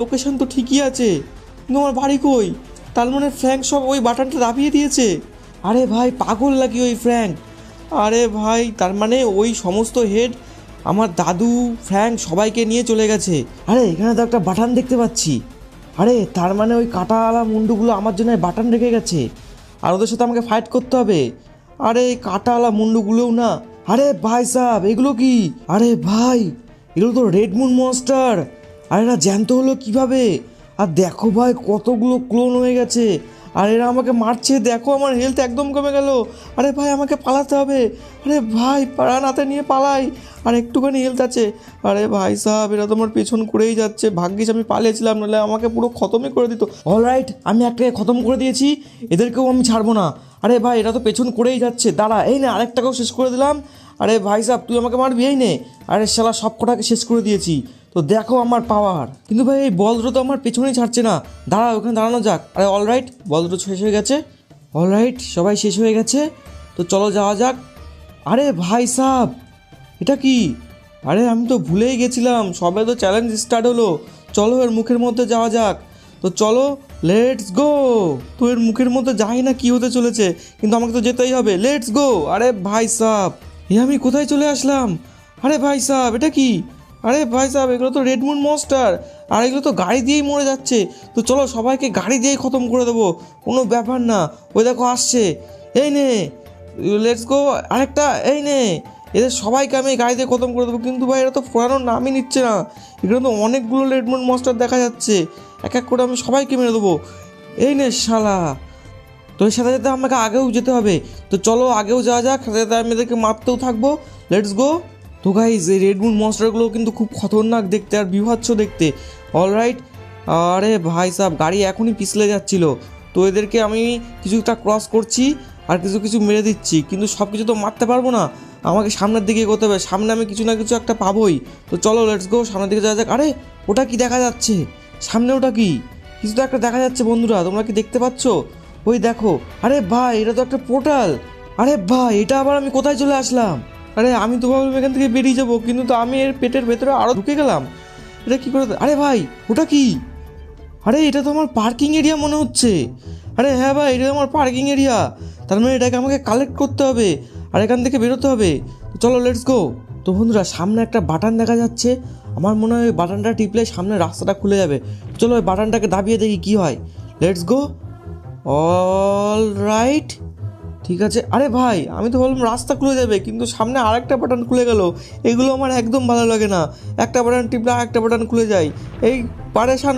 Location তো ঠিকই আছে, কিন্তু আমার বাড়ি কই? তার মানে ফ্র্যাঙ্ক সব ওই বাটনটা দাবিয়ে দিয়েছে। আরে ভাই পাগল নাকি ওই ফ্র্যাঙ্ক? আরে ভাই তার মানে ওই সমস্ত হেড আমার দাদু ফ্র্যাঙ্ক সবাইকে নিয়ে চলে গেছে। আরে এখানে তো একটা বাটন দেখতে পাচ্ছি। আরে তার মানে ওই কাঁটাওয়ালা মুন্ডুগুলো আমার জন্য বাটন রেখে গেছে, আর ওদের সাথে আমাকে ফাইট করতে হবে। আরে এই কাঁটাওয়ালা মুন্ডুগুলোও না। আরে ভাই সাহেব এগুলো কি? আরে ভাই এগুলো তো রেড মুন মনস্টার। আর এরা জ্যান্ত হলো কিভাবে? আর দেখো ভাই কতগুলো ক্লোন হয়ে গেছে, আর এরা আমাকে মারছে। দেখো আমার হেলথ একদম কমে গেল। আরে ভাই আমাকে পালাতে হবে। আরে ভাই প্রাণ হাতে নিয়ে পালাই, আর একটুখানি হেলথ আছে। আরে ভাই সাহেব এরা তো আমার পেছন করেই যাচ্ছে। ভাগ্যিস আমি পালিয়েছিলাম, নাহলে আমাকে পুরো খতমই করে দিত। অলরাইট আমি একটাকে খতম করে দিয়েছি, এদেরকেও আমি ছাড়বো না। আরে ভাই এরা তো পেছন করেই যাচ্ছে, দাঁড়া এই না আরেকটাকেও শেষ করে দিলাম। আরে ভাই সাহেব তুই আমাকে মারবি? এই নে। আরে শালা সব কটাকে শেষ করে দিয়েছি, তো দেখো আমার পাওয়ার। কিন্তু ভাই এই বলদ্র তো আমার পেছনেই ছাড়ছে না। দাঁড়া ওখানে দাঁড়ানো যাক। আরে অলরাইট বলদ্র শেষ হয়ে গেছে। অলরাইট সবাই শেষ হয়ে গেছে, তো চলো যাওয়া যাক। আরে ভাই সাহেব এটা কি? আরে আমি তো ভুলেই গেছিলাম, সবে তো চ্যালেঞ্জ স্টার্ট হলো। চলো এর মুখের মধ্যে যাওয়া যাক। তো চলো লেটস গো। তো এর মুখের মধ্যে যাই না কি হতে চলেছে, কিন্তু আমাকে তো যেতেই হবে। Let's go. আরে ভাই সাহেব এ আমি কোথায় চলে আসলাম? আরে ভাই সাহেব এটা কি? আরে ভাই সাহেব এগুলো তো রেড মুন মনস্টার, আর এগুলো তো গাড়ি দিয়েই মরে যাচ্ছে। তো চলো সবাইকে গাড়ি দিয়েই খতম করে দেবো, কোনো ব্যাপার না। ওই দেখো আসছে, এই নে লেটস গো। আরেকটা এই নে। এদের সবাইকে আমি গাড়ি দিয়ে খতম করে দেবো। কিন্তু ভাই এরা তো ফোরানোর নামই নিচ্ছে না। এখানে তো অনেকগুলো রেড মুন মনস্টার দেখা যাচ্ছে, এক এক করে আমি সবাইকে মেরে দেবো। এই নে শালা। তো এর সাথে সাথে আমাকে আগেও যেতে হবে, তো চলো আগেও যাওয়া যাক, সাথে সাথে আমি এদেরকে মারতেও থাকবো। Let's go. তো গাইজ এই রেড মুন মনস্টারগুলো কিন্তু খুব খতরনাক দেখতে আর বিভৎস দেখতে। অলরাইট। আরে ভাই সাহেব গাড়ি এখনই পিছলে যাচ্ছিল, তো এদেরকে আমি কিছুটা ক্রস করছি আর কিছু কিছু মেরে দিচ্ছি, কিন্তু সব কিছু তো মারতে পারবো না। আমাকে সামনের দিকে এগোতে হবে, সামনে আমি কিছু না কিছু একটা পাবোই। তো চলো লেটস গো সামনের দিকে যাওয়া যাক। আরে ওটা কি দেখা যাচ্ছে সামনে? ওটা কি? কিছু তো একটা দেখা যাচ্ছে বন্ধুরা, তোমরা কি দেখতে পাচ্ছ? ওই দেখো। আরে ভাই এটা তো একটা পোর্টাল। আরে ভাই এটা আবার আমি কোথায় চলে আসলাম? আরে আমি তো ভাবলাম এখান থেকে বেরিয়ে যাবো, কিন্তু তো আমি এর পেটের ভেতরে আরও ঢুকে গেলাম। এটা কি করে? আরে ভাই ওটা কি? আরে এটা তো আমার পার্কিং এরিয়া মনে হচ্ছে। আরে হ্যাঁ ভাই এটা আমার পার্কিং এরিয়া, তার মানে এটাকে আমাকে কালেক্ট করতে হবে আর এখান থেকে বেরোতে হবে। তো চলো লেটস গো। তো বন্ধুরা সামনে একটা বাটন দেখা যাচ্ছে, আমার মনে হয় ওই বাটনটা টিপলে সামনে রাস্তাটা খুলে যাবে। চলো ওই বাটনটাকে দাবিয়ে দেখি কি হয়। Let's go. অল রাইট, ঠিক আছে। আরে ভাই আমি তো ভাবলাম রাস্তা খুলে যাবে, কিন্তু সামনে আরেকটা বাটন খুলে গেল। এগুলো আমার একদম ভালো লাগে না, একটা বাটন টিপলে আরেকটা বাটন খুলে যায়। এই পারেশান